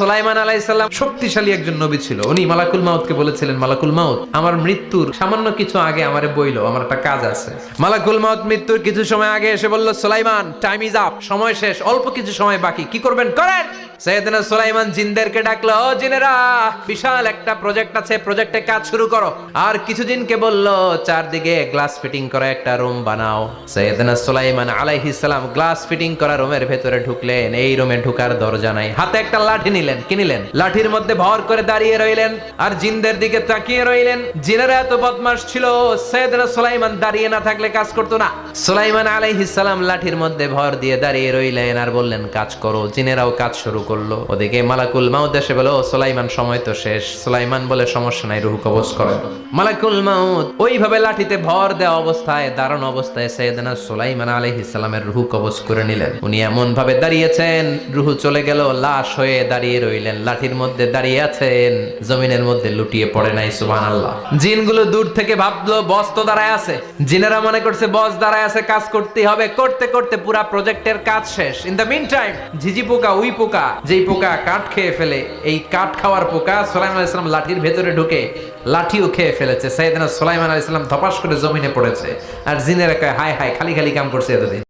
সুলাইমান আলাইহিস সালাম শক্তিশালী একজন নবী ছিল। উনি মালাকুল মাউতকে বলেছিলেন, মালাকুল মাউত, আমার মৃত্যুর সামান্য কিছু আগে আমারে বইলো, আমার একটা কাজ আছে। মালাকুল মাউত মৃত্যুর কিছু সময় আগে এসে বলল, সুলাইমান, টাইম ইজ আপ, সময় শেষ, অল্প কিছু সময় বাকি, কি করবেন করেন। সাইয়েদনা সুলাইমান জিনদেরকে ডাকলো, ও জিনেরা, বিশাল একটা প্রজেক্ট আছে, প্রজেক্টে কাজ শুরু করো। আর কিছু জিনকে বলল, চারদিকে গ্লাস ফিটিং করা একটা রুম বানাও। সাইয়েদনা সুলাইমান আলাইহিস সালাম গ্লাস ফিটিং করা রুমের ভেতরে ঢুকলেন। এই রুমে ঢুকার দরজা নাই, হাতে একটা লাঠি নিলেন। কি নিলেন? লাঠির মধ্যে ভর করে দাঁড়িয়ে রইলেন আর জিনদের দিকে তাকিয়ে রইলেন। জিনেরা এত বদমাশ ছিল, সাইয়েদনা সুলাইমান দাঁড়িয়ে না থাকলে কাজ করতো না। সুলাইমান আলাইহিস সালাম লাঠির মধ্যে ভর দিয়ে দাঁড়িয়ে রইলেন আর বললেন, কাজ করো। জিনেরাও কাজ শুরু করলো। ওদিকে মালাকুল মাউত এসে বলে, ও সুলাইমান, সময় তো শেষ। সুলাইমান বলে, সমস্যা নাই, রূহ কবজ করেন। মালাকুল মাউত ওইভাবে লাঠিতে ভর দেওয়া অবস্থায়, দাঁড়ানো অবস্থায় সাইয়েদনা সুলাইমান আলাইহিস সালামের রূহ কবজ করে নিলেন। উনি এমন ভাবে দাঁড়িয়েছেন, রূহ চলে গেল, লাশ হয়ে দাঁড়িয়ে রইলেন। লাঠির মধ্যে দাঁড়িয়ে আছেন, জমিনের মধ্যে লুটিয়ে পড়ে নাই। সুবহানাল্লাহ। জিনগুলো দূর থেকে ভাবলো বস তো দাঁড়ায় আছে। জিনেরা মনে করছে বস দাঁড়ায় আছে, কাজ করতেই হবে। করতে করতে পুরা প্রজেক্টের কাজ শেষ। ইন দ্য মিন টাইম ঝিঝি পোকা, উই পোকা, যেই পোকা কাঠ খেয়ে ফেলে, এই কাঠ খাওয়ার পোকা সুলাইমান আলাইহিস সালাম লাঠির ভেতরে ঢুকে লাঠিও খেয়ে ফেলেছে। সাইয়েদনা সুলাইমান আলাইহিস সালাম ধপাস করে জমিনে পড়েছে। আর জিনেরা কয়, হায় হায়, খালি খালি কাম করছে এতদিন।